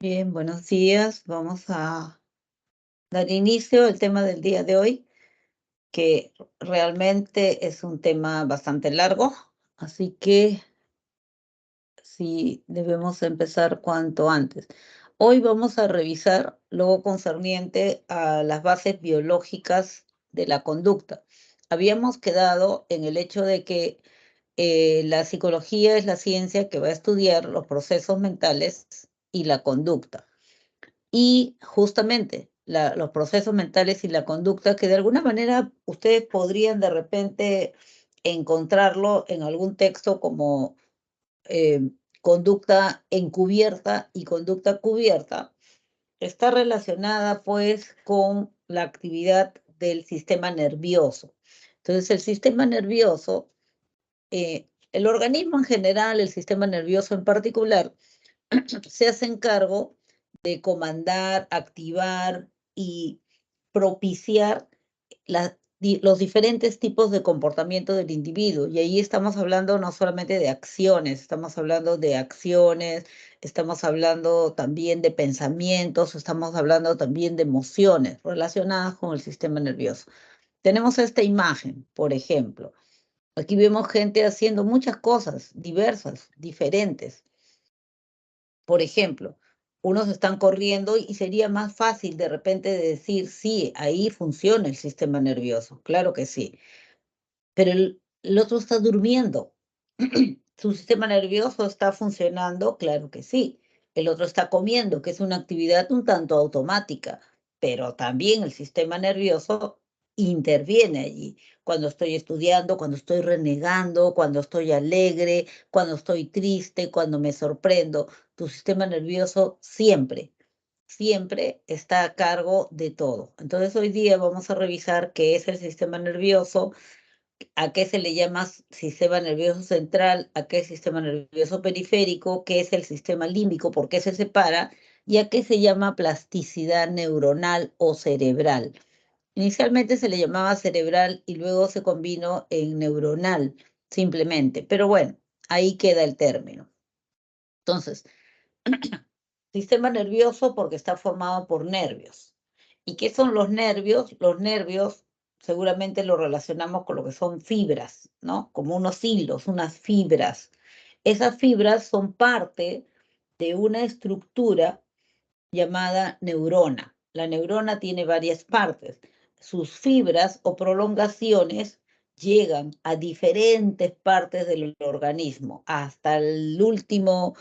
Bien, buenos días. Vamos a dar inicio al tema del día de hoy, que realmente es un tema bastante largo, así que sí debemos empezar cuanto antes. Hoy vamos a revisar lo concerniente a las bases biológicas de la conducta. Habíamos quedado en el hecho de que la psicología es la ciencia que va a estudiar los procesos mentales y la conducta. Y justamente los procesos mentales y la conducta, que de alguna manera ustedes podrían de repente encontrarlo en algún texto como conducta encubierta y conducta cubierta, está relacionada pues con la actividad del sistema nervioso. Entonces, el sistema nervioso, el organismo en general, el sistema nervioso en particular, se hacen cargo de comandar, activar y propiciar los diferentes tipos de comportamiento del individuo. Y ahí estamos hablando no solamente de acciones, estamos hablando también de pensamientos, estamos hablando también de emociones relacionadas con el sistema nervioso. Tenemos esta imagen, por ejemplo. Aquí vemos gente haciendo muchas cosas diversas, diferentes. Por ejemplo, unos están corriendo y sería más fácil de repente de decir, sí, ahí funciona el sistema nervioso, claro que sí, pero el otro está durmiendo. Su sistema nervioso está funcionando, claro que sí. El otro está comiendo, que es una actividad un tanto automática, pero también el sistema nervioso interviene allí. Cuando estoy estudiando, cuando estoy renegando, cuando estoy alegre, cuando estoy triste, cuando me sorprendo, tu sistema nervioso siempre está a cargo de todo. Entonces hoy día vamos a revisar qué es el sistema nervioso, a qué se le llama sistema nervioso central, a qué sistema nervioso periférico, qué es el sistema límbico, por qué se separa, y a qué se llama plasticidad neuronal o cerebral. Inicialmente se le llamaba cerebral y luego se combinó en neuronal, simplemente. Pero bueno, ahí queda el término. Entonces, sistema nervioso porque está formado por nervios. ¿Y qué son los nervios? Los nervios seguramente lo relacionamos con lo que son fibras, ¿no? Como unos hilos, unas fibras. Esas fibras son parte de una estructura llamada neurona. La neurona tiene varias partes. Sus fibras o prolongaciones llegan a diferentes partes del organismo, hasta el último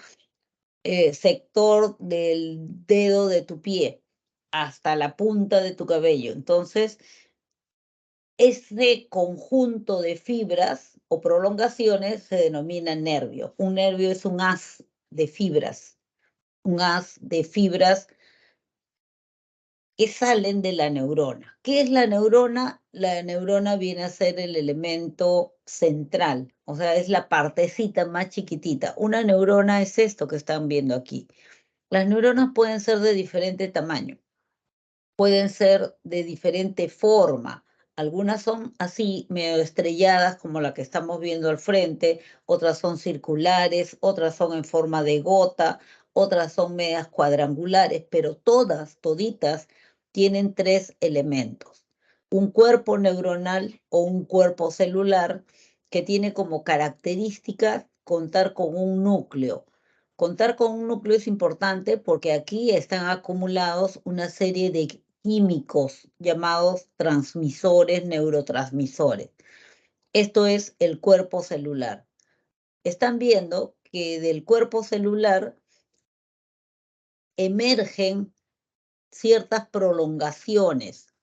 sector del dedo de tu pie hasta la punta de tu cabello. Entonces, ese conjunto de fibras o prolongaciones se denomina nervio. Un nervio es un haz de fibras, un haz de fibras que salen de la neurona. ¿Qué es la neurona? La neurona viene a ser el elemento central, o sea, es la partecita más chiquitita. Una neurona es esto que están viendo aquí. Las neuronas pueden ser de diferente tamaño, pueden ser de diferente forma. Algunas son así, medio estrelladas, como la que estamos viendo al frente, otras son circulares, otras son en forma de gota, otras son medias cuadrangulares, pero todas, toditas, tienen tres elementos. Un cuerpo neuronal o un cuerpo celular que tiene como característica contar con un núcleo. Contar con un núcleo es importante porque aquí están acumulados una serie de químicos llamados transmisores, neurotransmisores. Esto es el cuerpo celular. Están viendo que del cuerpo celular emergen ciertas prolongaciones.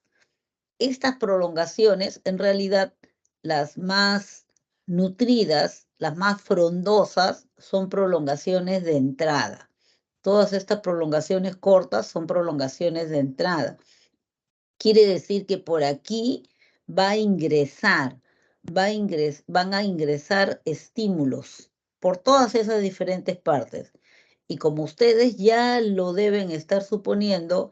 Estas prolongaciones, en realidad, las más nutridas, las más frondosas, son prolongaciones de entrada. Todas estas prolongaciones cortas son prolongaciones de entrada. Quiere decir que por aquí va a ingresar, van a ingresar estímulos por todas esas diferentes partes. Y como ustedes ya lo deben estar suponiendo,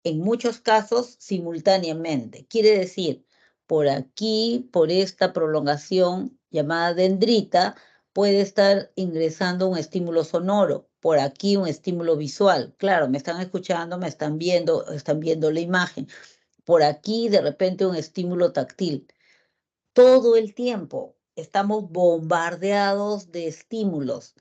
en muchos casos simultáneamente. Quiere decir, por aquí, por esta prolongación llamada dendrita, puede estar ingresando un estímulo sonoro, por aquí un estímulo visual. Claro, me están escuchando, me están viendo la imagen. Por aquí de repente un estímulo táctil. Todo el tiempo estamos bombardeados de estímulos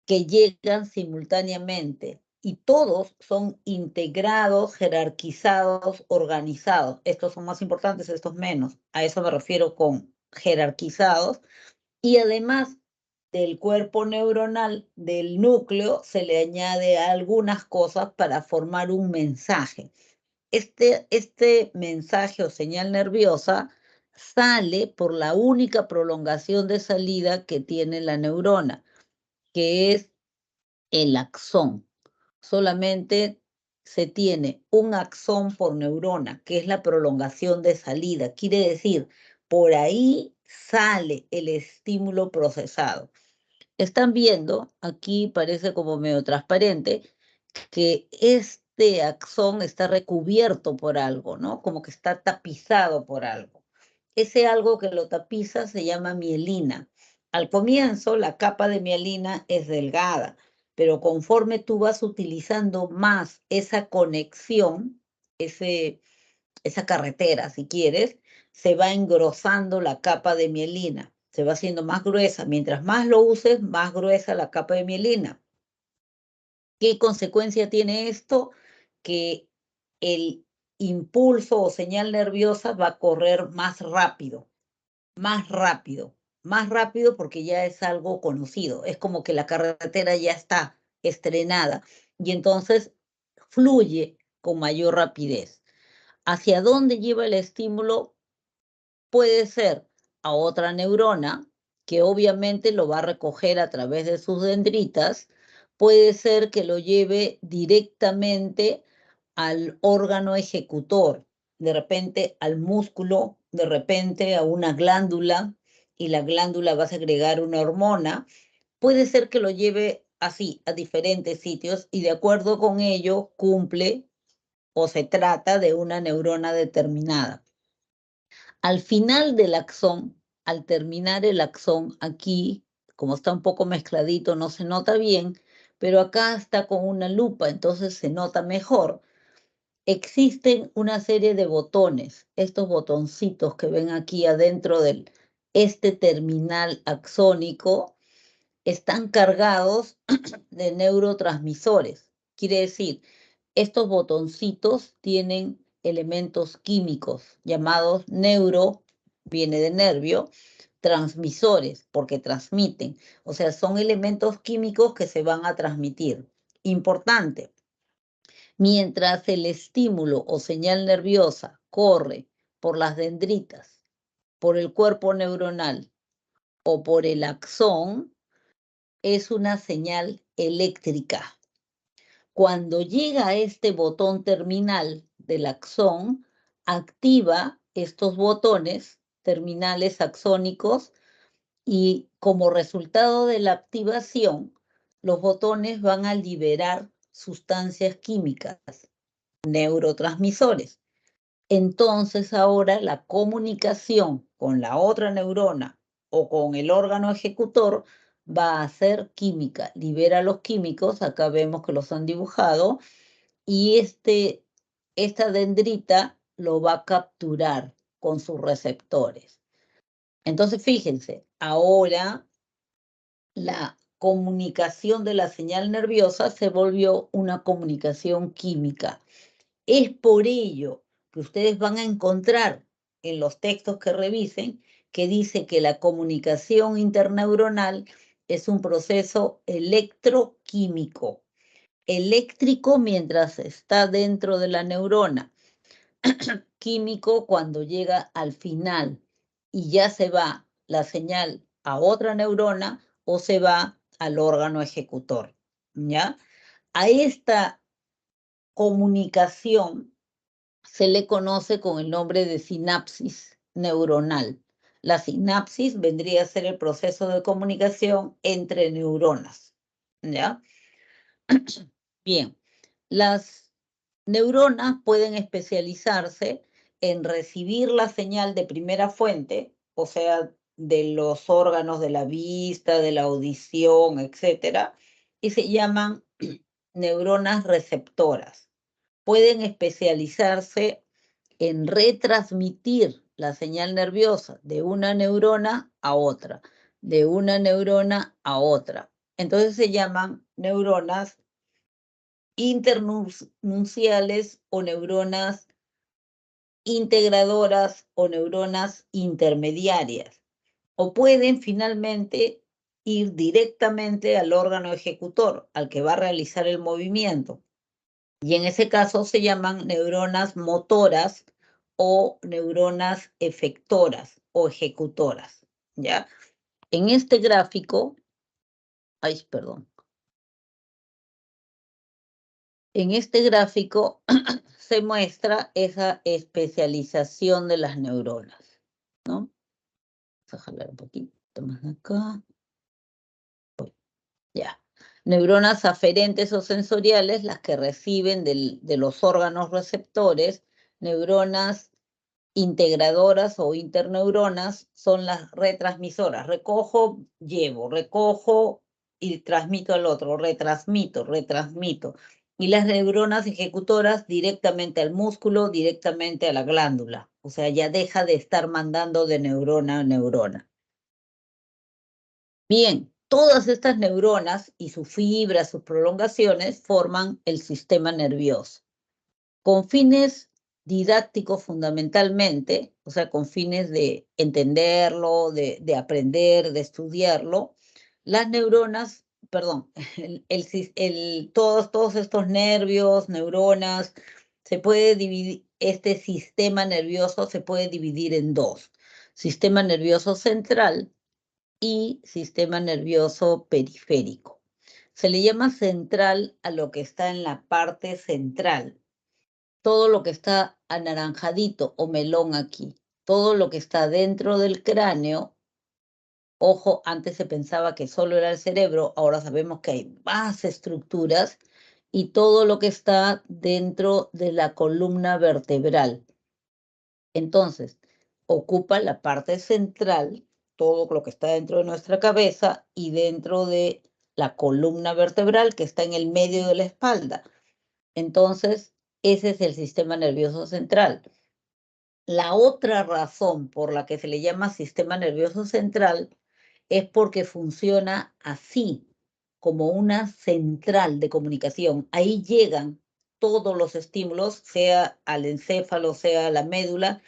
que llegan simultáneamente y todos son integrados, jerarquizados, organizados. Estos son más importantes, estos menos. A eso me refiero con jerarquizados. Y además del cuerpo neuronal, del núcleo, se le añade algunas cosas para formar un mensaje. Este mensaje o señal nerviosa sale por la única prolongación de salida que tiene la neurona, que es el axón. Solamente se tiene un axón por neurona, que es la prolongación de salida. Quiere decir, por ahí sale el estímulo procesado. Están viendo, aquí parece como medio transparente, que este axón está recubierto por algo, ¿no? Como que está tapizado por algo. Ese algo que lo tapiza se llama mielina. Al comienzo, la capa de mielina es delgada, pero conforme tú vas utilizando más esa conexión, esa carretera, si quieres, se va engrosando la capa de mielina, se va haciendo más gruesa. Mientras más lo uses, más gruesa la capa de mielina. ¿Qué consecuencia tiene esto? Que el impulso o señal nerviosa va a correr más rápido, más rápido, más rápido porque ya es algo conocido. Es como que la carretera ya está estrenada y entonces fluye con mayor rapidez. ¿Hacia dónde lleva el estímulo? Puede ser a otra neurona, que obviamente lo va a recoger a través de sus dendritas. Puede ser que lo lleve directamente al órgano ejecutor, de repente al músculo, de repente a una glándula, y la glándula va a segregar una hormona. Puede ser que lo lleve así a diferentes sitios y de acuerdo con ello cumple o se trata de una neurona determinada. Al final del axón, al terminar el axón, aquí, como está un poco mezcladito, no se nota bien, pero acá está con una lupa, entonces se nota mejor. Existen una serie de botones, estos botoncitos que ven aquí adentro de este terminal axónico, están cargados de neurotransmisores. Quiere decir, estos botoncitos tienen elementos químicos llamados viene de nervio, transmisores, porque transmiten. O sea, son elementos químicos que se van a transmitir. Importante, mientras el estímulo o señal nerviosa corre por las dendritas, por el cuerpo neuronal o por el axón, es una señal eléctrica. Cuando llega a este botón terminal del axón, activa estos botones terminales axónicos y como resultado de la activación, los botones van a liberar sustancias químicas, neurotransmisores. Entonces ahora la comunicación con la otra neurona o con el órgano ejecutor va a ser química, libera los químicos, acá vemos que los han dibujado, y esta dendrita lo va a capturar con sus receptores. Entonces fíjense, ahora la comunicación de la señal nerviosa se volvió una comunicación química. Es por ello que ustedes van a encontrar en los textos que revisen que dice que la comunicación interneuronal es un proceso electroquímico, eléctrico mientras está dentro de la neurona, químico cuando llega al final y ya se va la señal a otra neurona o se va al órgano ejecutor, ¿ya? A esta comunicación se le conoce con el nombre de sinapsis neuronal. La sinapsis vendría a ser el proceso de comunicación entre neuronas, ¿ya? Bien, las neuronas pueden especializarse en recibir la señal de primera fuente, o sea, de los órganos de la vista, de la audición, etcétera, y se llaman neuronas receptoras. Pueden especializarse en retransmitir la señal nerviosa de una neurona a otra, de una neurona a otra. Entonces se llaman neuronas internunciales o neuronas integradoras o neuronas intermediarias. O pueden finalmente ir directamente al órgano ejecutor, al que va a realizar el movimiento. Y en ese caso se llaman neuronas motoras o neuronas efectoras o ejecutoras, ¿ya? En este gráfico, perdón. En este gráfico se muestra esa especialización de las neuronas, ¿no? Vamos a jalar un poquito más acá. Ya. Neuronas aferentes o sensoriales, las que reciben de los órganos receptores. Neuronas integradoras o interneuronas son las retransmisoras. Recojo, llevo, recojo y transmito al otro, retransmito. Y las neuronas ejecutoras directamente al músculo, directamente a la glándula. O sea, ya deja de estar mandando de neurona a neurona. Bien, todas estas neuronas y sus fibras, sus prolongaciones, forman el sistema nervioso. Con fines didácticos fundamentalmente, o sea, con fines de entenderlo, de aprender, de estudiarlo, las neuronas, perdón, todos estos nervios, neuronas, se puede dividir, este sistema nervioso se puede dividir en dos: sistema nervioso central y sistema nervioso periférico. Se le llama central a lo que está en la parte central. Todo lo que está anaranjadito o melón aquí, todo lo que está dentro del cráneo. Ojo, antes se pensaba que solo era el cerebro, ahora sabemos que hay más estructuras, y todo lo que está dentro de la columna vertebral. Entonces, ocupa la parte central, todo lo que está dentro de nuestra cabeza y dentro de la columna vertebral que está en el medio de la espalda. Entonces, ese es el sistema nervioso central. La otra razón por la que se le llama sistema nervioso central es porque funciona así, como una central de comunicación. Ahí llegan todos los estímulos, sea al encéfalo, sea a la médula,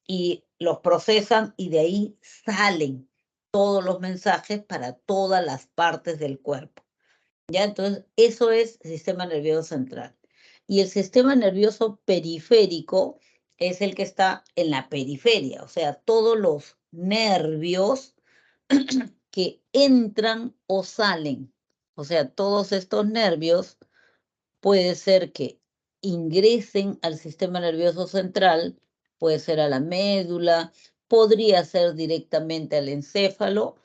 y los procesan, y de ahí salen todos los mensajes para todas las partes del cuerpo. ¿Ya? Entonces, eso es el sistema nervioso central. Y el sistema nervioso periférico es el que está en la periferia, o sea, todos los nervios que entran o salen. O sea, todos estos nervios puede ser que ingresen al sistema nervioso central, puede ser a la médula, podría ser directamente al encéfalo,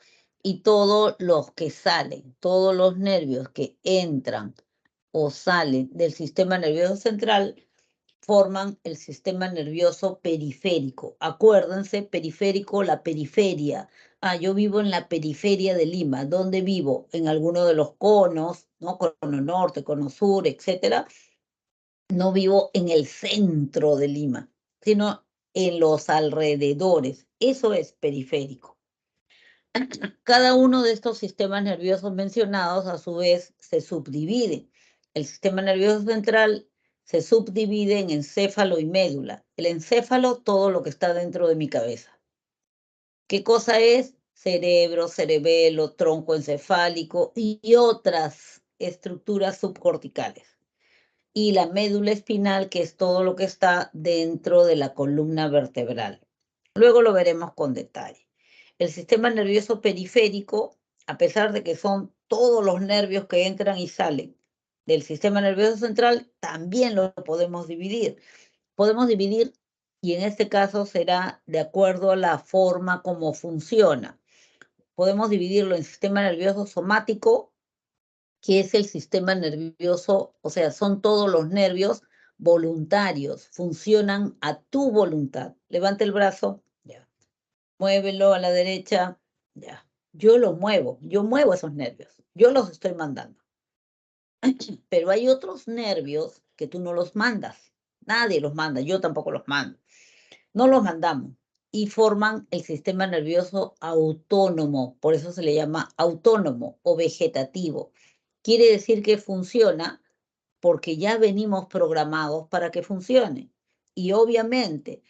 y todos los que salen, todos los nervios que entran o salen del sistema nervioso central forman el sistema nervioso periférico. Acuérdense, periférico, la periferia. Yo vivo en la periferia de Lima. ¿Dónde vivo? En alguno de los conos, ¿no? Cono norte, cono sur, etcétera. No vivo en el centro de Lima, sino en los alrededores. Eso es periférico. Cada uno de estos sistemas nerviosos mencionados, a su vez, se subdivide. El sistema nervioso central se subdivide en encéfalo y médula. El encéfalo, todo lo que está dentro de mi cabeza. ¿Qué cosa es? Cerebro, cerebelo, tronco encefálico y otras estructuras subcorticales. Y la médula espinal, que es todo lo que está dentro de la columna vertebral. Luego lo veremos con detalle. El sistema nervioso periférico, a pesar de que son todos los nervios que entran y salen del sistema nervioso central, también lo podemos dividir. Podemos dividir, y en este caso será de acuerdo a la forma como funciona. Podemos dividirlo en sistema nervioso somático, que es el sistema nervioso, o sea, son todos los nervios voluntarios, funcionan a tu voluntad. Levante el brazo. Ya. muévelo a la derecha, ya. Yo lo muevo, yo muevo esos nervios, yo los estoy mandando. Pero hay otros nervios que tú no los mandas, nadie los manda, yo tampoco los mando. No los mandamos y forman el sistema nervioso autónomo, por eso se le llama autónomo o vegetativo. Quiere decir que funciona porque ya venimos programados para que funcione. Y obviamente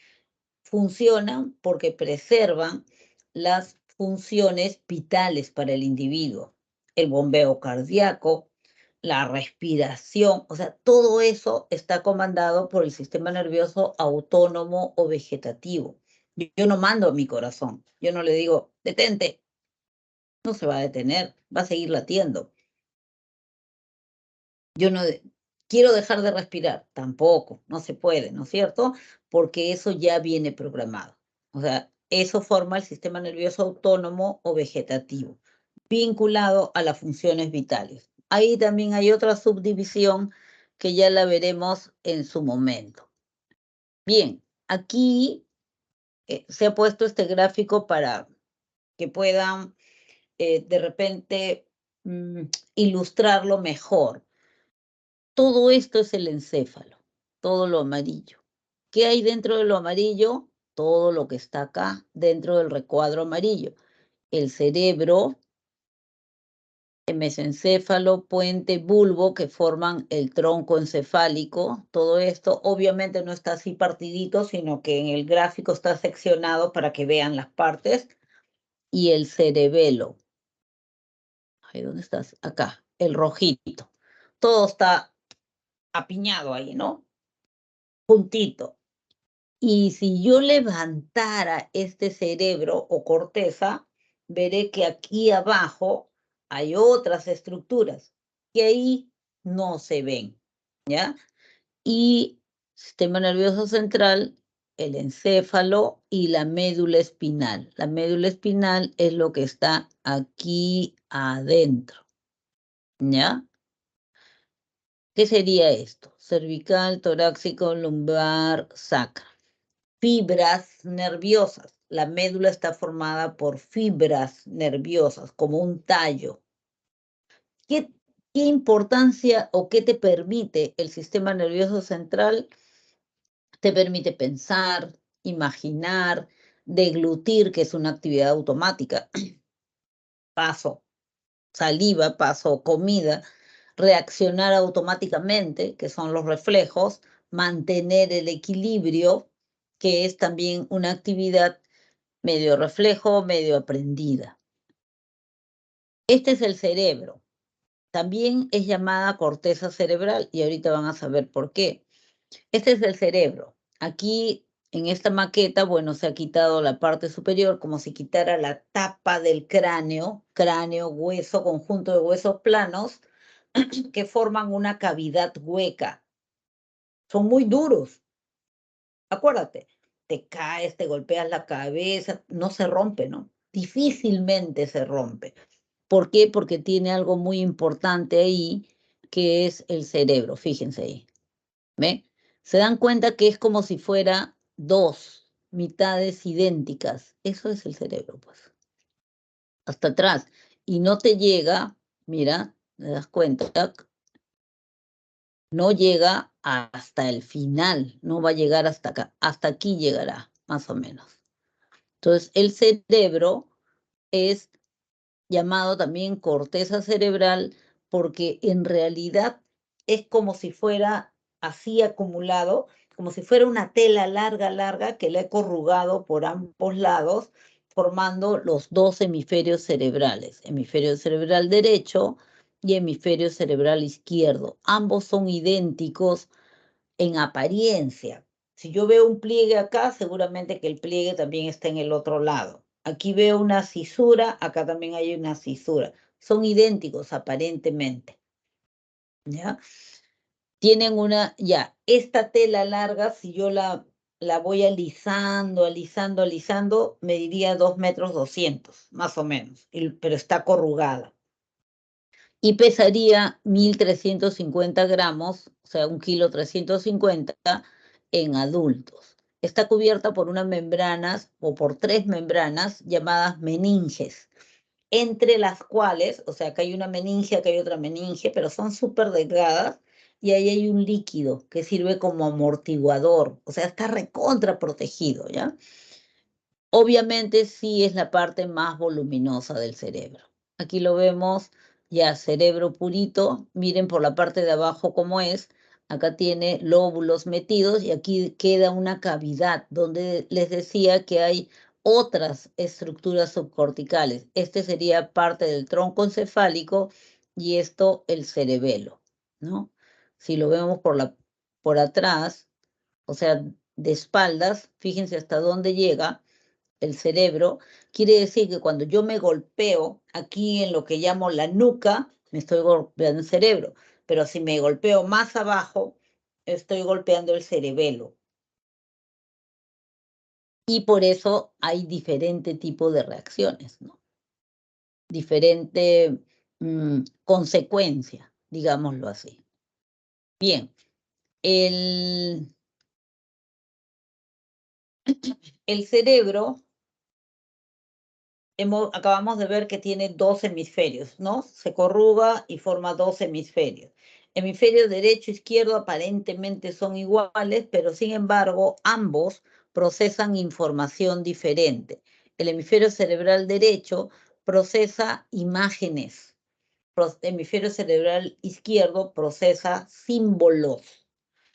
funcionan porque preservan las funciones vitales para el individuo, el bombeo cardíaco, la respiración, o sea, todo eso está comandado por el sistema nervioso autónomo o vegetativo. Yo no mando a mi corazón, yo no le digo, detente, no se va a detener, va a seguir latiendo. Yo no quiero dejar de respirar, tampoco, no se puede, ¿no es cierto? Porque eso ya viene programado. O sea, eso forma el sistema nervioso autónomo o vegetativo, vinculado a las funciones vitales. Ahí también hay otra subdivisión que ya la veremos en su momento. Bien, aquí se ha puesto este gráfico para que puedan de repente ilustrarlo mejor. Todo esto es el encéfalo, todo lo amarillo. ¿Qué hay dentro de lo amarillo? Todo lo que está acá, dentro del recuadro amarillo. El cerebro, el mesencéfalo, puente, bulbo, que forman el tronco encefálico. Todo esto obviamente no está así partidito, sino que en el gráfico está seccionado para que vean las partes. Y el cerebelo. Ay, ¿dónde estás? Acá, el rojito. Todo está apiñado ahí, ¿no? Puntito. Y si yo levantara este cerebro o corteza, veré que aquí abajo hay otras estructuras que ahí no se ven, ¿ya? Y sistema nervioso central, el encéfalo y la médula espinal. La médula espinal es lo que está aquí adentro, ¿ya? ¿Qué sería esto? Cervical, torácico, lumbar, sacra. Fibras nerviosas. La médula está formada por fibras nerviosas, como un tallo. ¿Qué, qué importancia o qué te permite el sistema nervioso central? Te permite pensar, imaginar, deglutir, que es una actividad automática. Paso saliva, paso comida, reaccionar automáticamente, que son los reflejos, mantener el equilibrio, que es también una actividad medio reflejo, medio aprendida. Este es el cerebro. También es llamada corteza cerebral y ahorita van a saber por qué. Este es el cerebro. Aquí en esta maqueta, bueno, se ha quitado la parte superior como si quitara la tapa del cráneo, cráneo, hueso, conjunto de huesos planos que forman una cavidad hueca. Son muy duros. Acuérdate, te caes, te golpeas la cabeza, no se rompe, ¿no? Difícilmente se rompe. ¿Por qué? Porque tiene algo muy importante ahí, que es el cerebro. Fíjense ahí. ¿Ve? Se dan cuenta que es como si fuera dos mitades idénticas. Eso es el cerebro, pues. Hasta atrás. Y no te llega, mira, ¿te das cuenta? No llega hasta el final, no va a llegar hasta acá. Hasta aquí llegará, más o menos. Entonces, el cerebro es llamado también corteza cerebral porque en realidad es como si fuera así acumulado, como si fuera una tela larga, larga que le he corrugado por ambos lados, formando los dos hemisferios cerebrales, hemisferio cerebral derecho y hemisferio cerebral izquierdo. Ambos son idénticos en apariencia. Si yo veo un pliegue acá, seguramente que el pliegue también está en el otro lado. Aquí veo una cisura, acá también hay una cisura. Son idénticos aparentemente. ¿Ya? Tienen ya, esta tela larga, si yo la voy alisando, alisando, alisando, mediría 2,2 metros, más o menos, pero está corrugada. Y pesaría 1.350 gramos, o sea, 1,350 kg en adultos. está cubierta por unas membranas o por 3 membranas llamadas meninges, entre las cuales, o sea, acá hay una meninge, acá hay otra meninge, pero son súper delgadas, y ahí hay un líquido que sirve como amortiguador, o sea, está recontra protegido, ¿ya? Obviamente sí es la parte más voluminosa del cerebro. Aquí lo vemos ya cerebro purito, miren por la parte de abajo cómo es, acá tiene lóbulos metidos y aquí queda una cavidad donde les decía que hay otras estructuras subcorticales. Este sería parte del tronco encefálico y esto el cerebelo, ¿no? Si lo vemos por atrás, o sea, de espaldas, fíjense hasta dónde llega el cerebro, quiere decir que cuando yo me golpeo aquí en lo que llamo la nuca, me estoy golpeando el cerebro, pero si me golpeo más abajo, estoy golpeando el cerebelo. Y por eso hay diferente tipo de reacciones, ¿no? Diferente consecuencia, digámoslo así. Bien, el cerebro acabamos de ver que tiene 2 hemisferios, ¿no? Se corruga y forma 2 hemisferios. Hemisferio derecho e izquierdo aparentemente son iguales, pero sin embargo ambos procesan información diferente. El hemisferio cerebral derecho procesa imágenes. Hemisferio cerebral izquierdo procesa símbolos.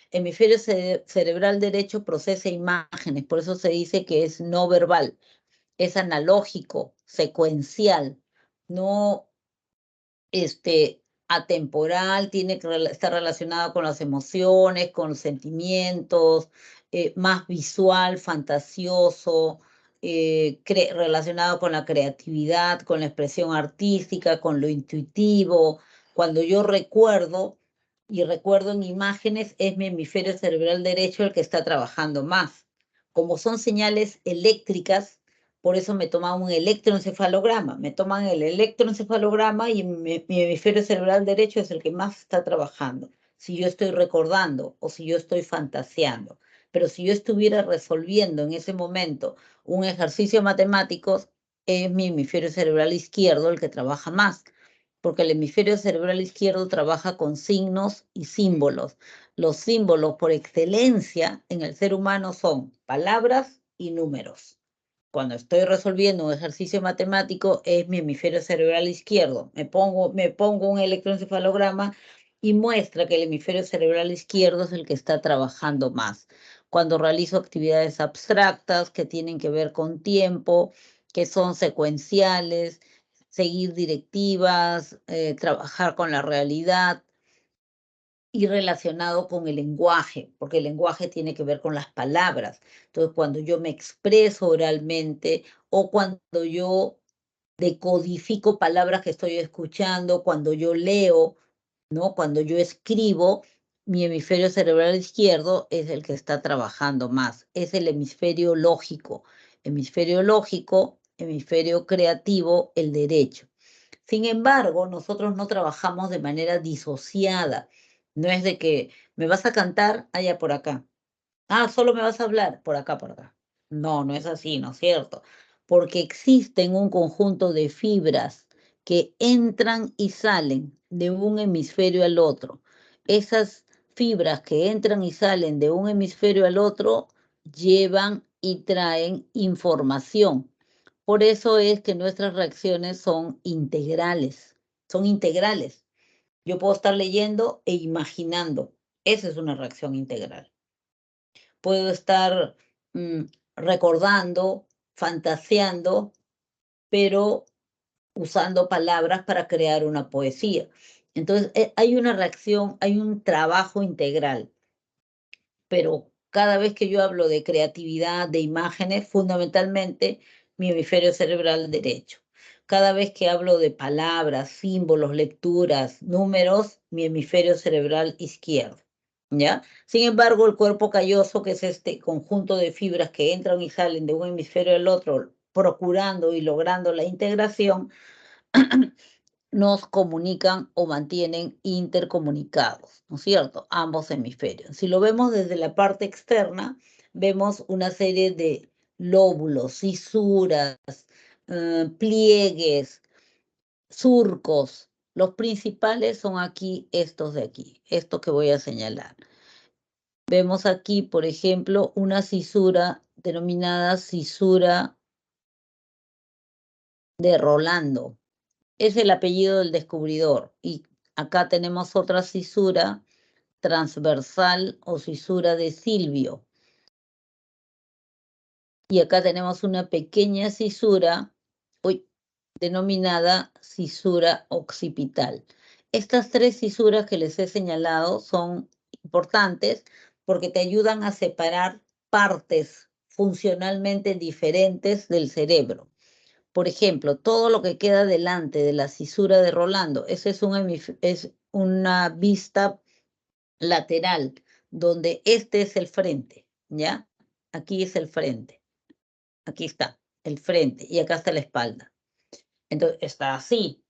Hemisferio cerebral derecho procesa imágenes, por eso se dice que es no verbal, es analógico, secuencial, no atemporal, tiene que estar relacionado con las emociones, con los sentimientos, más visual, fantasioso, relacionado con la creatividad, con la expresión artística, con lo intuitivo. Cuando yo recuerdo y recuerdo en imágenes, es mi hemisferio cerebral derecho el que está trabajando más. Como son señales eléctricas, por eso me toman un electroencefalograma. Me toman el electroencefalograma y mi hemisferio cerebral derecho es el que más está trabajando. Si yo estoy recordando o si yo estoy fantaseando. Pero si yo estuviera resolviendo en ese momento un ejercicio matemático, es mi hemisferio cerebral izquierdo el que trabaja más, porque el hemisferio cerebral izquierdo trabaja con signos y símbolos. Los símbolos por excelencia en el ser humano son palabras y números. Cuando estoy resolviendo un ejercicio matemático, es mi hemisferio cerebral izquierdo. Me pongo un electroencefalograma y muestra que el hemisferio cerebral izquierdo es el que está trabajando más. Cuando realizo actividades abstractas que tienen que ver con tiempo, que son secuenciales, seguir directivas, trabajar con la realidad, y relacionado con el lenguaje, porque el lenguaje tiene que ver con las palabras. Entonces, cuando yo me expreso oralmente o cuando yo decodifico palabras que estoy escuchando, cuando yo leo, ¿no? Cuando yo escribo, mi hemisferio cerebral izquierdo es el que está trabajando más, es el hemisferio lógico. Hemisferio creativo, el derecho. Sin embargo, nosotros no trabajamos de manera disociada. No es de que me vas a cantar allá por acá. Ah, solo me vas a hablar por acá, por acá. No, no es así, ¿no es cierto? Porque existen un conjunto de fibras que entran y salen de un hemisferio al otro. Esas fibras que entran y salen de un hemisferio al otro llevan y traen información. Por eso es que nuestras reacciones son integrales, son integrales. Yo puedo estar leyendo e imaginando. Esa es una reacción integral. Puedo estar recordando, fantaseando, pero usando palabras para crear una poesía. Entonces, hay una reacción, hay un trabajo integral, pero cada vez que yo hablo de creatividad, de imágenes, fundamentalmente mi hemisferio cerebral derecho. Cada vez que hablo de palabras, símbolos, lecturas, números, mi hemisferio cerebral izquierdo. ¿Ya? Sin embargo, el cuerpo calloso, que es este conjunto de fibras que entran y salen de un hemisferio al otro, procurando y logrando la integración, nos comunican o mantienen intercomunicados, ¿no es cierto? Ambos hemisferios. Si lo vemos desde la parte externa, vemos una serie de lóbulos, cisuras, pliegues, surcos. Los principales son aquí, estos de aquí, esto que voy a señalar. Vemos aquí, por ejemplo, una cisura denominada cisura de Rolando. Es el apellido del descubridor. Y acá tenemos otra cisura transversal o cisura de Silvio. Y acá tenemos una pequeña cisura denominada cisura occipital. Estas tres cisuras que les he señalado son importantes porque te ayudan a separar partes funcionalmente diferentes del cerebro. Por ejemplo, todo lo que queda delante de la cisura de Rolando, esa es una vista lateral, donde este es el frente, ¿ya? Aquí es el frente. Aquí está el frente y acá está la espalda. Entonces, está así.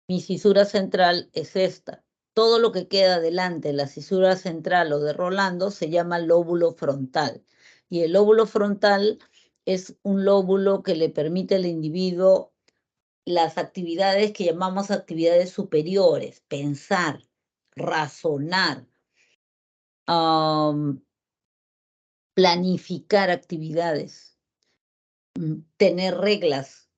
Mi cisura central es esta. Todo lo que queda delante de la cisura central o de Rolando se llama lóbulo frontal. Y el lóbulo frontal es un lóbulo que le permite al individuo las actividades que llamamos actividades superiores, pensar, razonar, planificar actividades, tener reglas,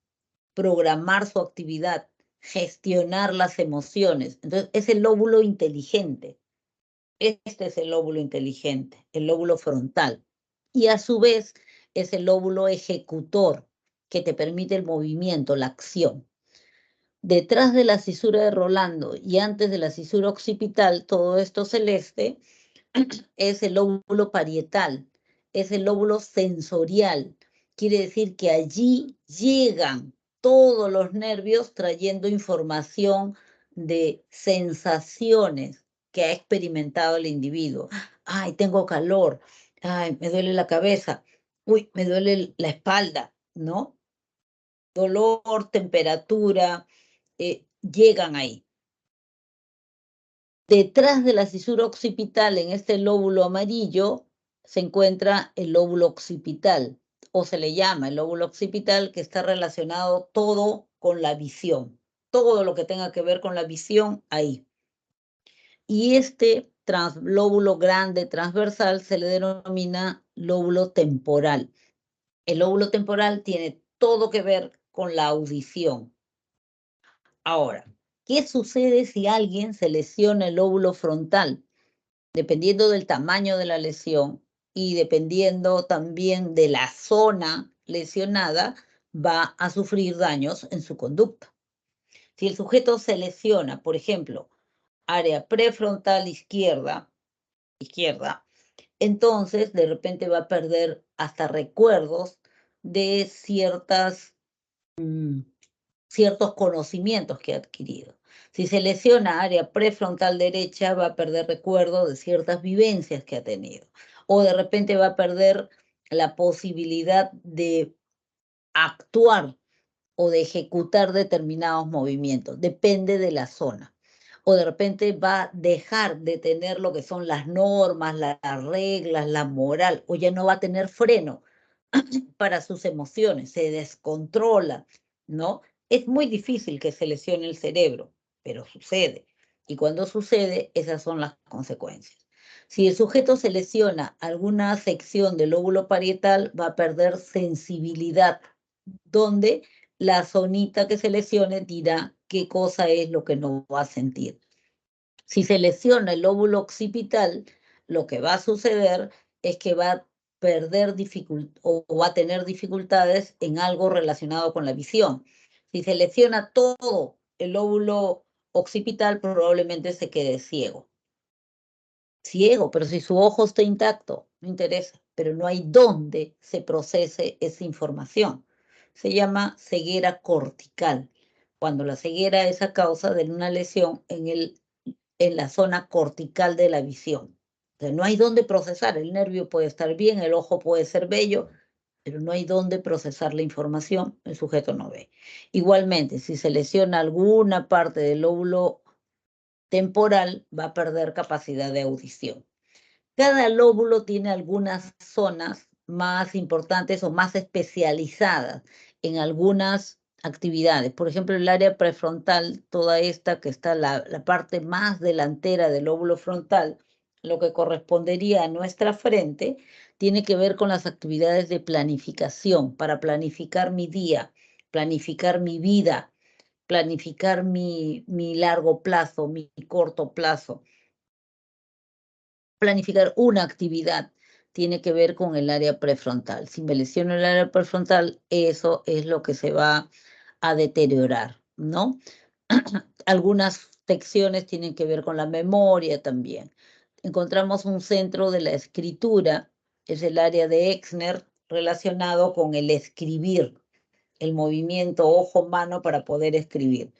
programar su actividad, gestionar las emociones. Entonces, es el lóbulo inteligente. Este es el lóbulo inteligente, el lóbulo frontal. Y a su vez es el lóbulo ejecutor, que te permite el movimiento, la acción. Detrás de la cisura de Rolando y antes de la cisura occipital, todo esto celeste, es el lóbulo parietal, es el lóbulo sensorial. Quiere decir que allí llegan todos los nervios trayendo información de sensaciones que ha experimentado el individuo. Ay, tengo calor. Ay, me duele la cabeza. Uy, me duele la espalda, ¿no? Dolor, temperatura, llegan ahí. Detrás de la cisura occipital, en este lóbulo amarillo, se encuentra el lóbulo occipital, o se le llama el lóbulo occipital, que está relacionado todo con la visión. Todo lo que tenga que ver con la visión, ahí. Y este lóbulo grande transversal se le denomina lóbulo temporal. El lóbulo temporal tiene todo que ver con la audición. Ahora, ¿qué sucede si alguien se lesiona el lóbulo frontal? Dependiendo del tamaño de la lesión y dependiendo también de la zona lesionada, va a sufrir daños en su conducta. Si el sujeto se lesiona, por ejemplo, área prefrontal izquierda, entonces de repente va a perder hasta recuerdos de ciertos conocimientos que ha adquirido. Si se lesiona área prefrontal derecha, va a perder recuerdo de ciertas vivencias que ha tenido. O de repente va a perder la posibilidad de actuar o de ejecutar determinados movimientos. Depende de la zona. O de repente va a dejar de tener lo que son las normas, las reglas, la moral, o ya no va a tener freno para sus emociones, se descontrola, ¿no? Es muy difícil que se lesione el cerebro, pero sucede. Y cuando sucede, esas son las consecuencias. Si el sujeto se lesiona alguna sección del lóbulo parietal, va a perder sensibilidad, donde la zonita que se lesione dirá qué cosa es lo que no va a sentir. Si se lesiona el lóbulo occipital, lo que va a suceder es que va a perder o va a tener dificultades en algo relacionado con la visión. Si se lesiona todo el lóbulo occipital, probablemente se quede ciego. Ciego, pero si su ojo está intacto, no interesa, pero no hay dónde se procese esa información. Se llama ceguera cortical, cuando la ceguera es a causa de una lesión en la zona cortical de la visión. Entonces, no hay dónde procesar. El nervio puede estar bien, el ojo puede ser bello, pero no hay dónde procesar la información, el sujeto no ve. Igualmente, si se lesiona alguna parte del lóbulo temporal, va a perder capacidad de audición. Cada lóbulo tiene algunas zonas más importantes o más especializadas en algunas actividades. Por ejemplo, el área prefrontal, toda esta que está la parte más delantera del lóbulo frontal, lo que correspondería a nuestra frente, tiene que ver con las actividades de planificación, para planificar mi día, planificar mi vida, planificar mi largo plazo, mi corto plazo. Planificar una actividad tiene que ver con el área prefrontal. Si me lesiono el área prefrontal, eso es lo que se va a deteriorar, ¿no? Algunas secciones tienen que ver con la memoria también. Encontramos un centro de la escritura, es el área de Exner, relacionado con el escribir, el movimiento ojo-mano para poder escribir.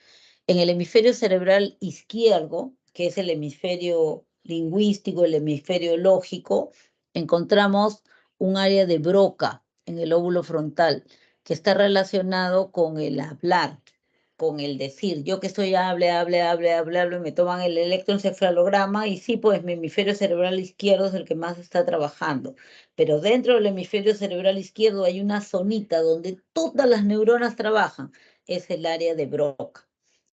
En el hemisferio cerebral izquierdo, que es el hemisferio lingüístico, el hemisferio lógico, encontramos un área de Broca en el lóbulo frontal, que está relacionado con el hablar, con el decir. Yo que estoy hable, me toman el electroencefalograma y sí, pues mi hemisferio cerebral izquierdo es el que más está trabajando. Pero dentro del hemisferio cerebral izquierdo hay una zonita donde todas las neuronas trabajan, es el área de Broca,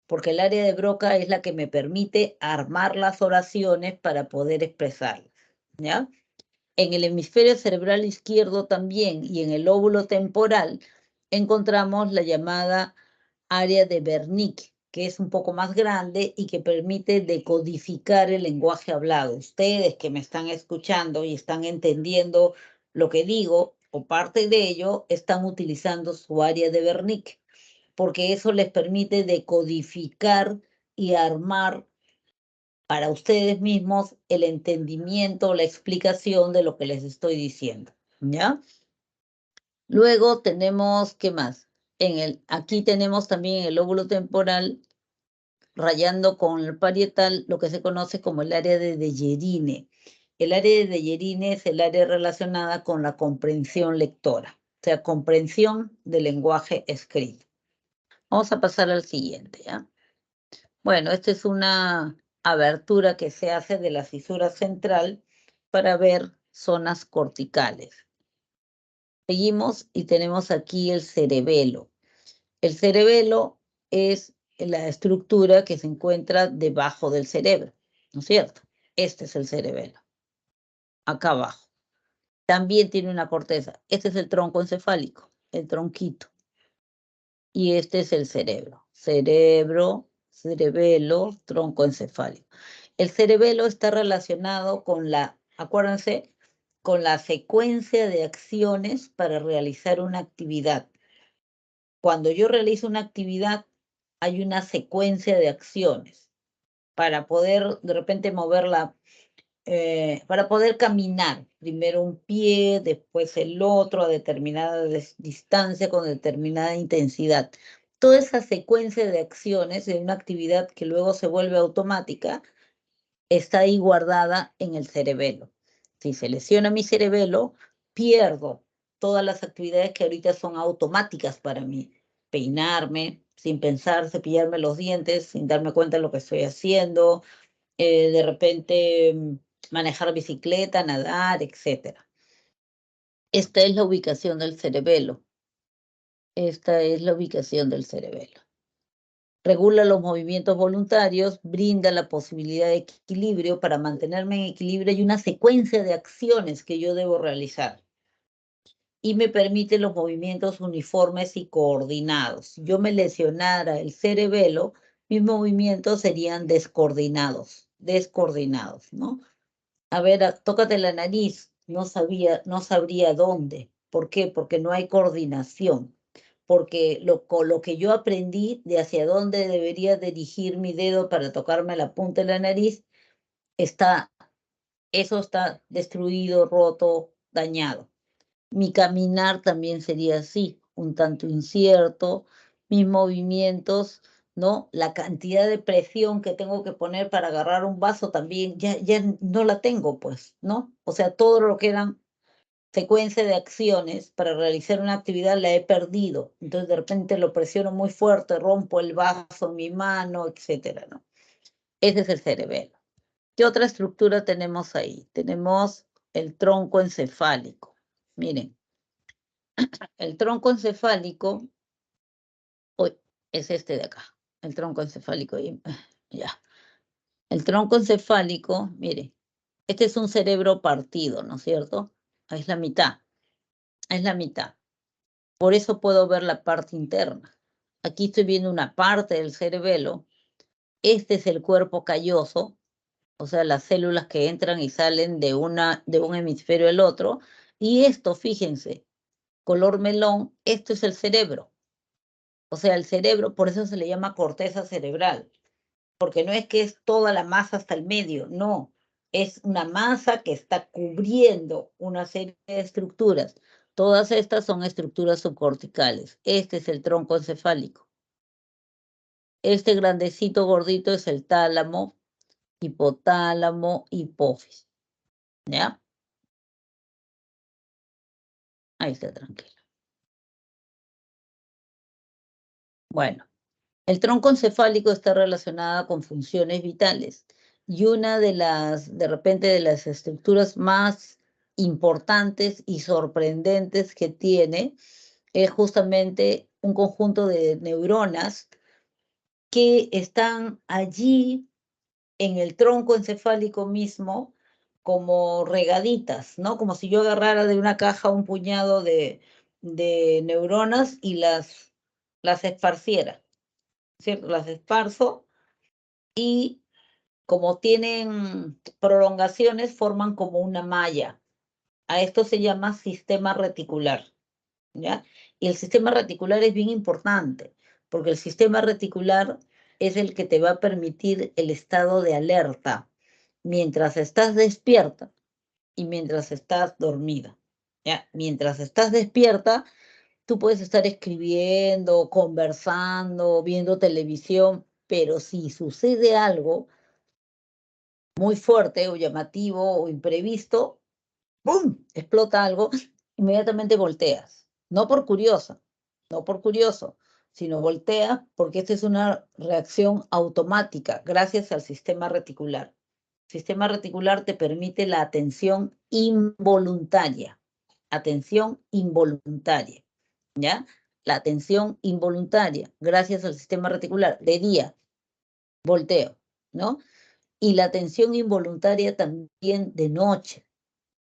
porque el área de Broca es la que me permite armar las oraciones para poder expresarlas, ¿ya? En el hemisferio cerebral izquierdo también y en el lóbulo temporal encontramos la llamada área de Wernicke, que es un poco más grande y que permite decodificar el lenguaje hablado. Ustedes que me están escuchando y están entendiendo lo que digo, o parte de ello, están utilizando su área de Wernicke, porque eso les permite decodificar y armar para ustedes mismos el entendimiento, la explicación de lo que les estoy diciendo, ¿ya? Luego tenemos, ¿qué más? Aquí tenemos también el lóbulo temporal, rayando con el parietal, lo que se conoce como el área de Dejerine. El área de Dejerine es el área relacionada con la comprensión lectora, o sea, comprensión del lenguaje escrito. Vamos a pasar al siguiente, ¿ya? Bueno, esta es una abertura que se hace de la fisura central para ver zonas corticales. Seguimos y tenemos aquí el cerebelo. El cerebelo es la estructura que se encuentra debajo del cerebro, ¿no es cierto? Este es el cerebelo, acá abajo. También tiene una corteza. Este es el tronco encefálico, el tronquito. Y este es el cerebro. Cerebro, cerebelo, tronco encefálico. El cerebelo está relacionado con acuérdense, con la secuencia de acciones para realizar una actividad. Cuando yo realizo una actividad, hay una secuencia de acciones para poder de repente moverla, para poder caminar. Primero un pie, después el otro a determinada distancia con determinada intensidad. Toda esa secuencia de acciones de una actividad que luego se vuelve automática está ahí guardada en el cerebelo. Si se lesiona mi cerebelo, pierdo todas las actividades que ahorita son automáticas para mí. Peinarme sin pensar, cepillarme los dientes sin darme cuenta de lo que estoy haciendo, de repente manejar bicicleta, nadar, etc. Esta es la ubicación del cerebelo. Esta es la ubicación del cerebelo. Regula los movimientos voluntarios, brinda la posibilidad de equilibrio. Para mantenerme en equilibrio hay una secuencia de acciones que yo debo realizar y me permite los movimientos uniformes y coordinados. Si yo me lesionara el cerebelo, mis movimientos serían descoordinados, ¿no? A ver, tócate la nariz, no sabría dónde. ¿Por qué? Porque no hay coordinación. Porque lo que yo aprendí de hacia dónde debería dirigir mi dedo para tocarme la punta de la nariz, eso está destruido, roto, dañado. Mi caminar también sería así, un tanto incierto, mis movimientos, ¿no? La cantidad de presión que tengo que poner para agarrar un vaso también, ya no la tengo, pues, ¿no? O sea, todo lo que eran secuencia de acciones para realizar una actividad la he perdido. Entonces, de repente lo presiono muy fuerte, rompo el vaso en mi mano, etcétera, ¿no? Ese es el cerebelo. ¿Qué otra estructura tenemos ahí? Tenemos el tronco encefálico. Miren, el tronco encefálico es este de acá, el tronco encefálico. Ya. El tronco encefálico, mire, este es un cerebro partido, ¿no es cierto? Es la mitad, es la mitad. Por eso puedo ver la parte interna. Aquí estoy viendo una parte del cerebelo. Este es el cuerpo calloso, o sea, las células que entran y salen de un hemisferio al otro. Y esto, fíjense, color melón, esto es el cerebro. O sea, el cerebro, por eso se le llama corteza cerebral, porque no es que es toda la masa hasta el medio, no, es una masa que está cubriendo una serie de estructuras. Todas estas son estructuras subcorticales. Este es el tronco encefálico. Este grandecito gordito es el tálamo, hipotálamo, hipófisis. ¿Ya? Ahí está, tranquilo. Bueno, el tronco encefálico está relacionado con funciones vitales y una de repente, de las estructuras más importantes y sorprendentes que tiene es justamente un conjunto de neuronas que están allí en el tronco encefálico mismo como regaditas, ¿no? Como si yo agarrara de una caja un puñado de neuronas y las esparciera, ¿cierto? Las esparzo y como tienen prolongaciones, forman como una malla. A esto se llama sistema reticular, ¿ya? Y el sistema reticular es bien importante, porque el sistema reticular es el que te va a permitir el estado de alerta mientras estás despierta y mientras estás dormida, ¿ya? Mientras estás despierta, tú puedes estar escribiendo, conversando, viendo televisión, pero si sucede algo muy fuerte o llamativo o imprevisto, ¡pum!, explota algo, inmediatamente volteas. No por curiosa, no por curioso, sino volteas porque esta es una reacción automática gracias al sistema reticular. El sistema reticular te permite la atención involuntaria. Atención involuntaria, ¿ya? La atención involuntaria, gracias al sistema reticular. De día, volteo, ¿no? Y la atención involuntaria también de noche.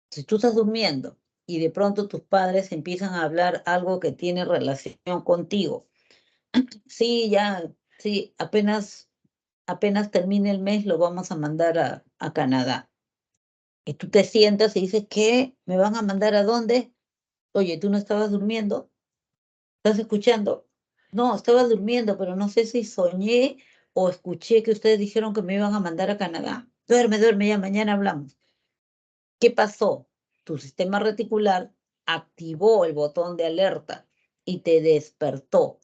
Si tú estás durmiendo y de pronto tus padres empiezan a hablar algo que tiene relación contigo, sí, ya, sí, apenas termine el mes lo vamos a mandar a Canadá. Y tú te sientas y dices, ¿qué? ¿Me van a mandar a dónde? Oye, ¿tú no estabas durmiendo? ¿Estás escuchando? No, estaba durmiendo, pero no sé si soñé o escuché que ustedes dijeron que me iban a mandar a Canadá. Duerme, duerme, ya mañana hablamos. ¿Qué pasó? Tu sistema reticular activó el botón de alerta y te despertó.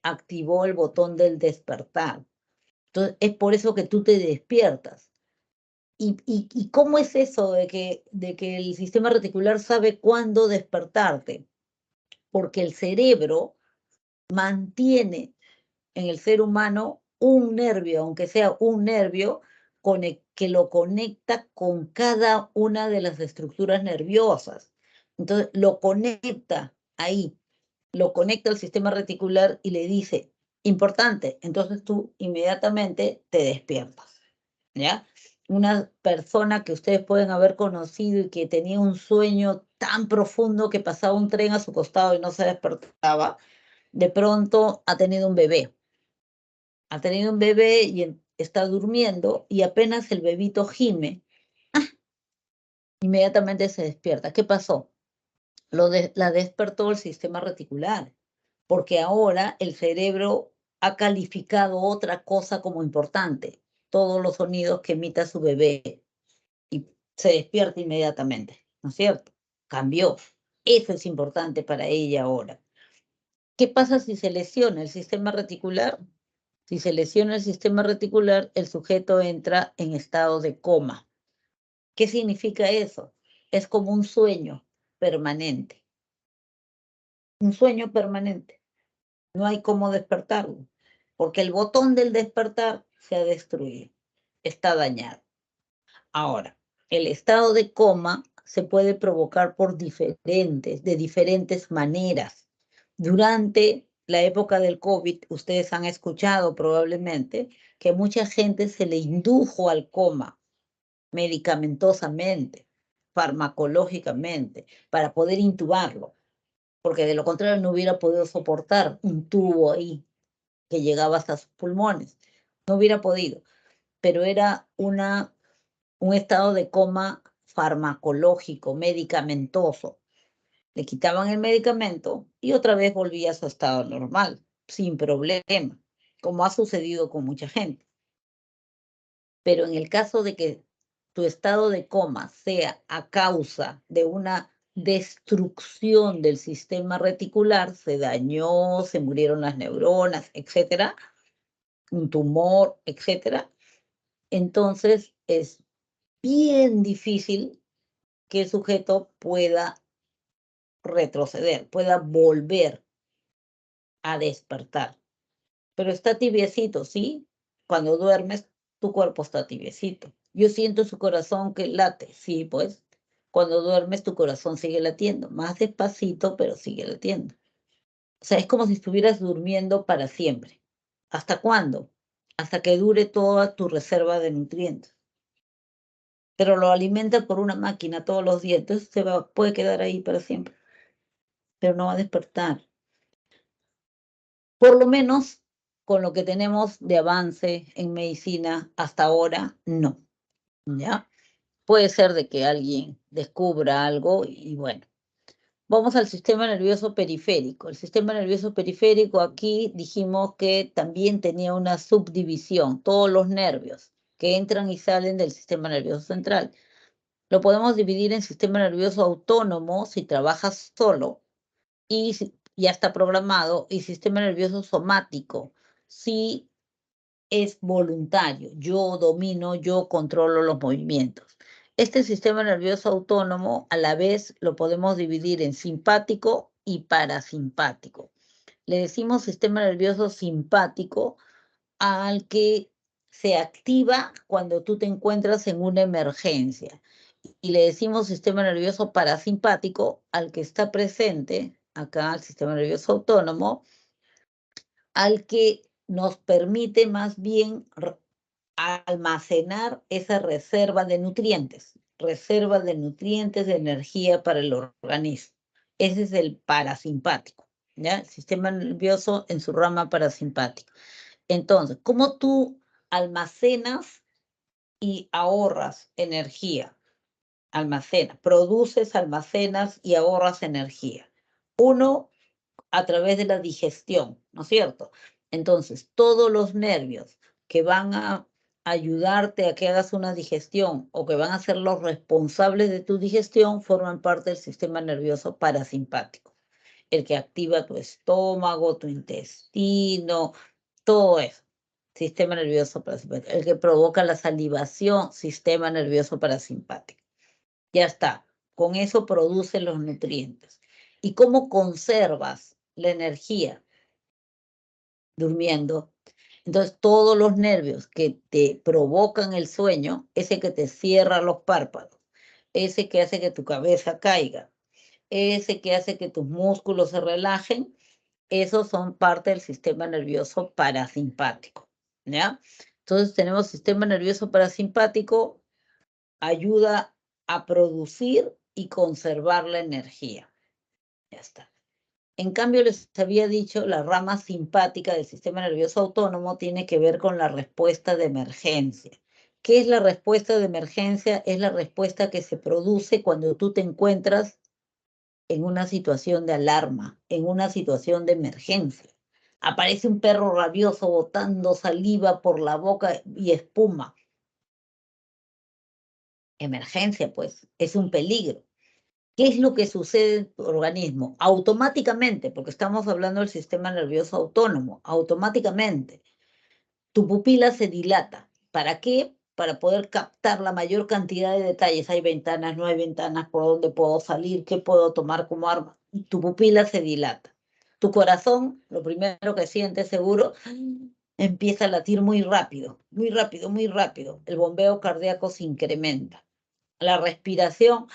Activó el botón del despertar. Entonces, es por eso que tú te despiertas. ¿Y cómo es eso de que el sistema reticular sabe cuándo despertarte? Porque el cerebro mantiene en el ser humano un nervio, aunque sea un nervio, que lo conecta con cada una de las estructuras nerviosas. Entonces, lo conecta ahí, lo conecta al sistema reticular y le dice, importante, entonces tú inmediatamente te despiertas, ¿ya? Una persona que ustedes pueden haber conocido y que tenía un sueño tan profundo que pasaba un tren a su costado y no se despertaba, de pronto ha tenido un bebé. Ha tenido un bebé y está durmiendo y apenas el bebito gime, inmediatamente se despierta. ¿Qué pasó? La despertó el sistema reticular, porque ahora el cerebro ha calificado otra cosa como importante, todos los sonidos que emita su bebé y se despierta inmediatamente, ¿no es cierto? Cambió. Eso es importante para ella ahora. ¿Qué pasa si se lesiona el sistema reticular? Si se lesiona el sistema reticular, el sujeto entra en estado de coma. ¿Qué significa eso? Es como un sueño permanente. Un sueño permanente. No hay cómo despertarlo, porque el botón del despertar se ha destruido, está dañado. Ahora, el estado de coma se puede provocar de diferentes maneras. Durante la época del COVID, ustedes han escuchado probablemente que mucha gente se le indujo al coma medicamentosamente, farmacológicamente, para poder intubarlo, porque de lo contrario no hubiera podido soportar un tubo ahí que llegaba hasta sus pulmones. No hubiera podido, pero era un estado de coma farmacológico, medicamentoso. Le quitaban el medicamento y otra vez volvía a su estado normal, sin problema, como ha sucedido con mucha gente. Pero en el caso de que tu estado de coma sea a causa de una destrucción del sistema reticular, se dañó, se murieron las neuronas, etcétera, un tumor, etcétera, entonces es bien difícil que el sujeto pueda retroceder, pueda volver a despertar. Pero está tibiecito, ¿sí? Cuando duermes, tu cuerpo está tibiecito. Yo siento su corazón que late, sí, pues. Cuando duermes, tu corazón sigue latiendo, más despacito, pero sigue latiendo. O sea, es como si estuvieras durmiendo para siempre. ¿Hasta cuándo? Hasta que dure toda tu reserva de nutrientes. Pero lo alimenta por una máquina todos los días, entonces puede quedar ahí para siempre, pero no va a despertar. Por lo menos con lo que tenemos de avance en medicina hasta ahora, no, ¿ya? Puede ser de que alguien descubra algo y bueno. Vamos al sistema nervioso periférico. El sistema nervioso periférico aquí dijimos que también tenía una subdivisión, todos los nervios que entran y salen del sistema nervioso central. Lo podemos dividir en sistema nervioso autónomo si trabajas solo y ya está programado, y sistema nervioso somático si es voluntario. Yo domino, yo controlo los movimientos. Este sistema nervioso autónomo a la vez lo podemos dividir en simpático y parasimpático. Le decimos sistema nervioso simpático al que se activa cuando tú te encuentras en una emergencia. Y le decimos sistema nervioso parasimpático al que está presente, acá el sistema nervioso autónomo, al que nos permite más bien almacenar esa reserva de nutrientes de energía para el organismo. Ese es el parasimpático, ¿ya? El sistema nervioso en su rama parasimpática. Entonces, ¿cómo tú almacenas y ahorras energía? Produces, almacenas y ahorras energía. Uno, a través de la digestión, ¿no es cierto? Entonces, todos los nervios que van a ayudarte a que hagas una digestión o que van a ser los responsables de tu digestión forman parte del sistema nervioso parasimpático, el que activa tu estómago, tu intestino, todo eso. Sistema nervioso parasimpático. El que provoca la salivación, sistema nervioso parasimpático. Ya está. Con eso produce los nutrientes. ¿Y cómo conservas la energía? Durmiendo. Entonces, todos los nervios que te provocan el sueño, ese que te cierra los párpados, ese que hace que tu cabeza caiga, ese que hace que tus músculos se relajen, esos son parte del sistema nervioso parasimpático, ¿ya? Entonces tenemos sistema nervioso parasimpático, ayuda a producir y conservar la energía. Ya está. En cambio, les había dicho, la rama simpática del sistema nervioso autónomo tiene que ver con la respuesta de emergencia. ¿Qué es la respuesta de emergencia? Es la respuesta que se produce cuando tú te encuentras en una situación de alarma, en una situación de emergencia. Aparece un perro rabioso botando saliva por la boca y espuma. Emergencia, pues, es un peligro. ¿Qué es lo que sucede en tu organismo? Automáticamente, porque estamos hablando del sistema nervioso autónomo, automáticamente tu pupila se dilata. ¿Para qué? Para poder captar la mayor cantidad de detalles. Hay ventanas, no hay ventanas, por dónde puedo salir, qué puedo tomar como arma. Tu pupila se dilata. Tu corazón, lo primero que siente seguro, empieza a latir muy rápido, muy rápido, muy rápido. El bombeo cardíaco se incrementa. La respiración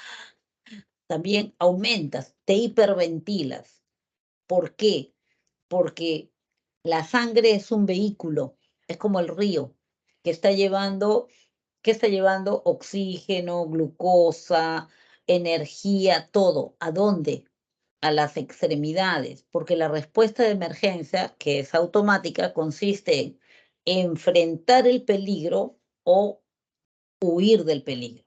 también aumentas, te hiperventilas. ¿Por qué? Porque la sangre es un vehículo, es como el río que está llevando, oxígeno, glucosa, energía, todo. ¿A dónde? A las extremidades, porque la respuesta de emergencia, que es automática, consiste en enfrentar el peligro o huir del peligro.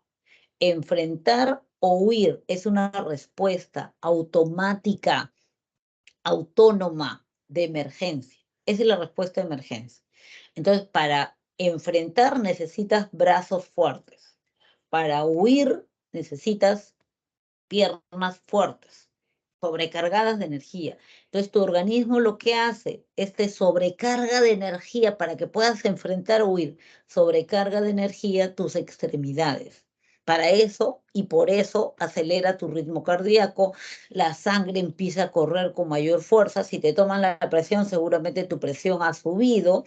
Enfrentar o huir es una respuesta automática, autónoma de emergencia. Esa es la respuesta de emergencia. Entonces, para enfrentar necesitas brazos fuertes. Para huir necesitas piernas fuertes, sobrecargadas de energía. Entonces, tu organismo lo que hace es te sobrecarga de energía para que puedas enfrentar o huir. Sobrecarga de energía tus extremidades. Para eso y por eso acelera tu ritmo cardíaco, la sangre empieza a correr con mayor fuerza. Si te toman la presión, seguramente tu presión ha subido.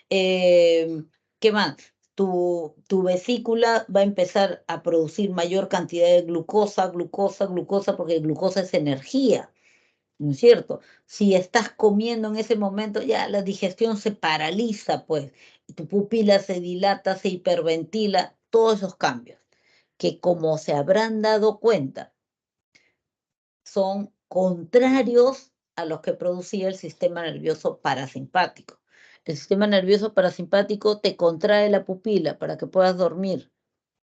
¿Qué más? Tu vesícula va a empezar a producir mayor cantidad de glucosa, porque glucosa es energía, ¿no es cierto? Si estás comiendo en ese momento, ya la digestión se paraliza, pues, y tu pupila se dilata, se hiperventila, todos esos cambios, que como se habrán dado cuenta, son contrarios a los que producía el sistema nervioso parasimpático. El sistema nervioso parasimpático te contrae la pupila para que puedas dormir.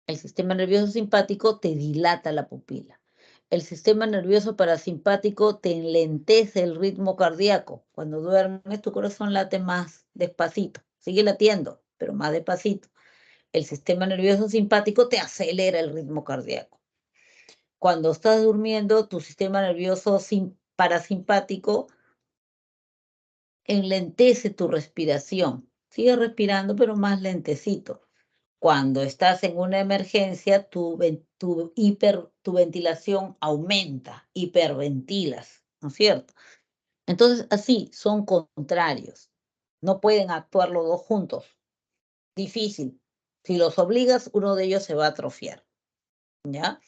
El sistema nervioso simpático te dilata la pupila. El sistema nervioso parasimpático te enlentece el ritmo cardíaco. Cuando duermes, tu corazón late más despacito. Sigue latiendo, pero más despacito. El sistema nervioso simpático te acelera el ritmo cardíaco. Cuando estás durmiendo, tu sistema nervioso parasimpático enlentece tu respiración. Sigue respirando, pero más lentecito. Cuando estás en una emergencia, tu ventilación aumenta, hiperventilas, ¿no es cierto? Entonces, así, son contrarios. No pueden actuar los dos juntos. Difícil. Si los obligas, uno de ellos se va a atrofiar, ¿ya?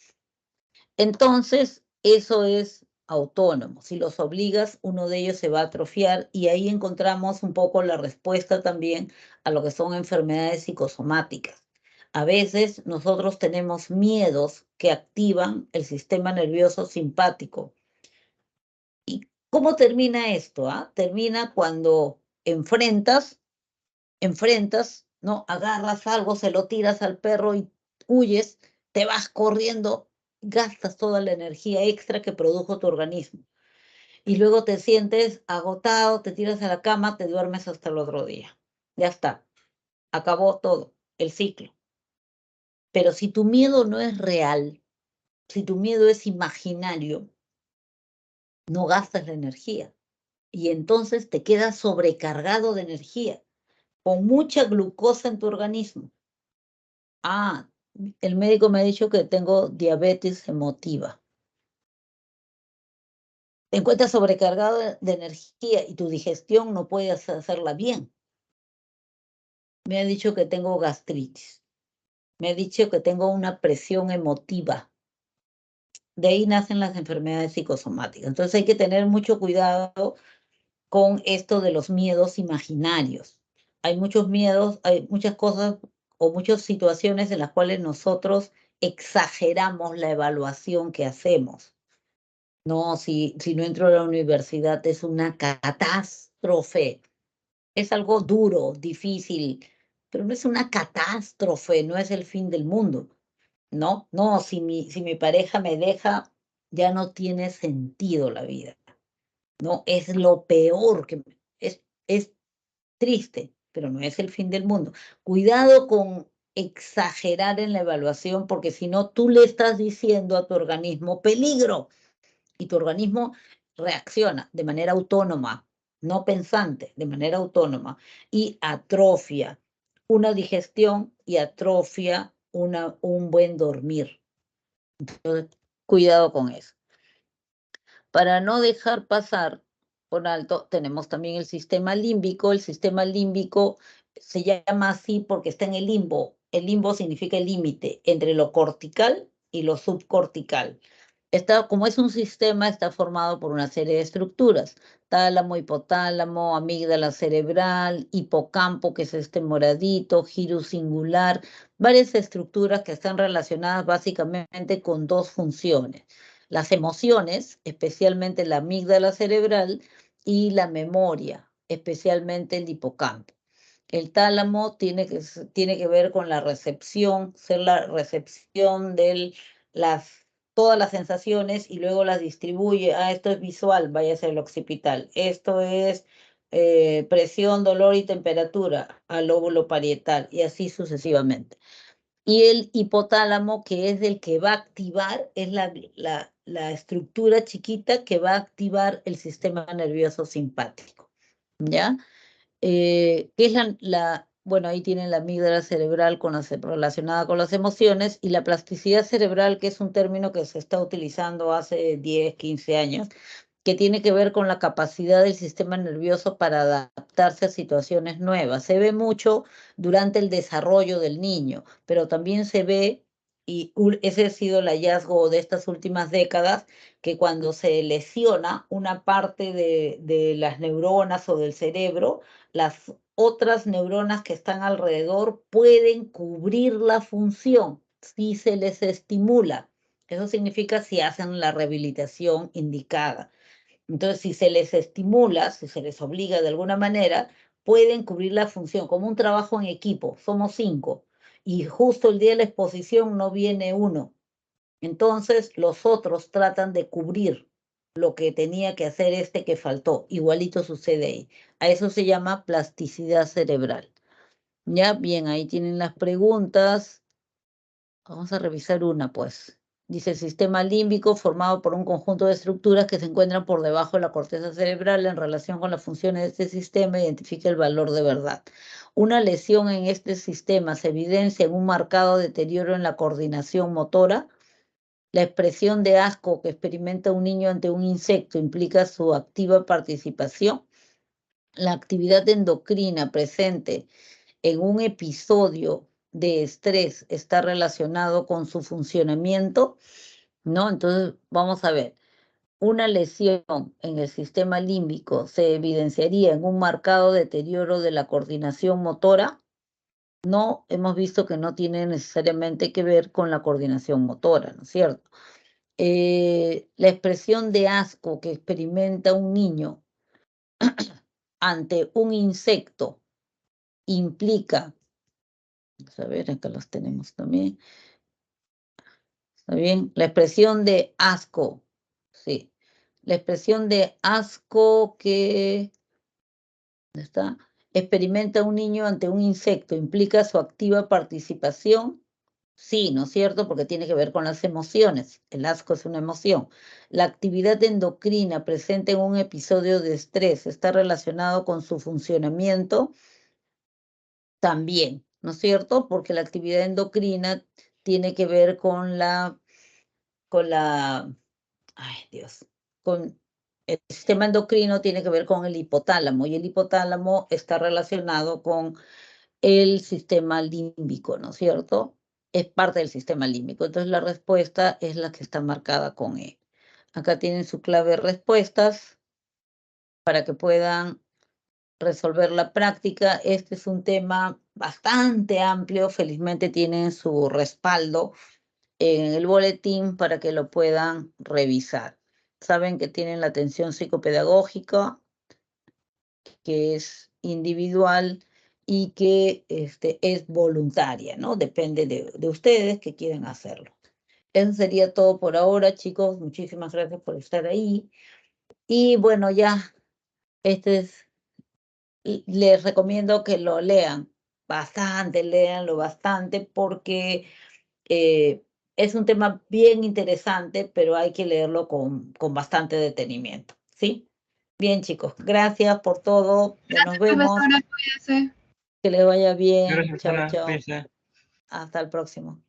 Entonces, eso es autónomo. Si los obligas, uno de ellos se va a atrofiar y ahí encontramos un poco la respuesta también a lo que son enfermedades psicosomáticas. A veces nosotros tenemos miedos que activan el sistema nervioso simpático. ¿Y cómo termina esto? Termina cuando enfrentas, ¿no? Agarras algo, se lo tiras al perro y huyes, te vas corriendo, gastas toda la energía extra que produjo tu organismo. Y luego te sientes agotado, te tiras a la cama, te duermes hasta el otro día. Ya está, acabó todo, el ciclo. Pero si tu miedo no es real, si tu miedo es imaginario, no gastas la energía. Y entonces te quedas sobrecargado de energía, con mucha glucosa en tu organismo. El médico me ha dicho que tengo diabetes emotiva. Te encuentras sobrecargado de energía y tu digestión no puedes hacerla bien. Me ha dicho que tengo gastritis. Me ha dicho que tengo una presión emotiva. De ahí nacen las enfermedades psicosomáticas. Entonces hay que tener mucho cuidado con esto de los miedos imaginarios. Hay muchos miedos, hay muchas cosas o muchas situaciones en las cuales nosotros exageramos la evaluación que hacemos. No, si no entro a la universidad es una catástrofe. Es algo duro, difícil, pero no es una catástrofe, no es el fin del mundo. No, no, si mi pareja me deja, ya no tiene sentido la vida. No, es lo peor que es triste, pero no es el fin del mundo. Cuidado con exagerar en la evaluación, porque si no, tú le estás diciendo a tu organismo peligro y tu organismo reacciona de manera autónoma, no pensante, de manera autónoma, y atrofia una digestión y atrofia un buen dormir. Entonces, cuidado con eso. Para no dejar pasar por alto, tenemos también el sistema límbico. El sistema límbico se llama así porque está en el limbo. El limbo significa el límite entre lo cortical y lo subcortical. Como es un sistema, está formado por una serie de estructuras: tálamo, hipotálamo, amígdala cerebral, hipocampo, que es este moradito, giro singular, varias estructuras que están relacionadas básicamente con dos funciones: las emociones, especialmente la amígdala cerebral, y la memoria, especialmente el hipocampo. El tálamo tiene que ver con la recepción, ser la recepción de todas las sensaciones y luego las distribuye. Esto es visual, vaya a ser el occipital. Esto es presión, dolor y temperatura, al lóbulo parietal, y así sucesivamente. Y el hipotálamo, que es el que va a activar, es la estructura chiquita que va a activar el sistema nervioso simpático, ¿ya? Que es bueno, ahí tienen la amígdala cerebral relacionada con las emociones, y la plasticidad cerebral, que es un término que se está utilizando hace 10, 15 años, que tiene que ver con la capacidad del sistema nervioso para adaptarse a situaciones nuevas. Se ve mucho durante el desarrollo del niño, pero también se ve, y ese ha sido el hallazgo de estas últimas décadas, que cuando se lesiona una parte de las neuronas o del cerebro, las otras neuronas que están alrededor pueden cubrir la función si se les estimula. Eso significa si hacen la rehabilitación indicada. Entonces, si se les estimula, si se les obliga de alguna manera, pueden cubrir la función, como un trabajo en equipo. Somos 5 y justo el día de la exposición no viene uno. Entonces, los otros tratan de cubrir lo que tenía que hacer que faltó. Igualito sucede ahí. A eso se llama plasticidad cerebral. Ya, bien, ahí tienen las preguntas. Vamos a revisar una, pues. Dice: el sistema límbico, formado por un conjunto de estructuras que se encuentran por debajo de la corteza cerebral, en relación con las funciones de este sistema, identifica el valor de verdad. Una lesión en este sistema se evidencia en un marcado deterioro en la coordinación motora. La expresión de asco que experimenta un niño ante un insecto implica su activa participación. La actividad endocrina presente en un episodio de estrés está relacionado con su funcionamiento, ¿no? Entonces, vamos a ver. Una lesión en el sistema límbico se evidenciaría en un marcado deterioro de la coordinación motora. No, hemos visto que no tiene necesariamente que ver con la coordinación motora, ¿no es cierto? La expresión de asco que experimenta un niño ante un insecto implica, vamos a ver, acá los tenemos también, ¿está bien? La expresión de asco, sí. La expresión de asco que, ¿dónde está? Experimenta un niño ante un insecto implica su activa participación. Sí, ¿no es cierto? Porque tiene que ver con las emociones. El asco es una emoción. La actividad endocrina presente en un episodio de estrés está relacionado con su funcionamiento también, ¿no es cierto? Porque la actividad endocrina tiene que ver con ay Dios, con el sistema endocrino, tiene que ver con el hipotálamo, y el hipotálamo está relacionado con el sistema límbico, ¿no es cierto? Es parte del sistema límbico. Entonces, la respuesta es la que está marcada con E. Acá tienen su clave de respuestas para que puedan resolver la práctica. Este es un tema bastante amplio. Felizmente tienen su respaldo en el boletín para que lo puedan revisar. Saben que tienen la atención psicopedagógica, que es individual y que es voluntaria, ¿no? Depende de ustedes que quieren hacerlo. Eso sería todo por ahora, chicos. Muchísimas gracias por estar ahí. Y bueno, ya, les recomiendo que lo lean bastante, léanlo bastante, porque es un tema bien interesante, pero hay que leerlo con bastante detenimiento, ¿sí? Bien, chicos, gracias por todo. Ya nos vemos. Profesora, cuídese. Que les vaya bien. Gracias, Chao, profesora. chao. Cuídense. Hasta el próximo.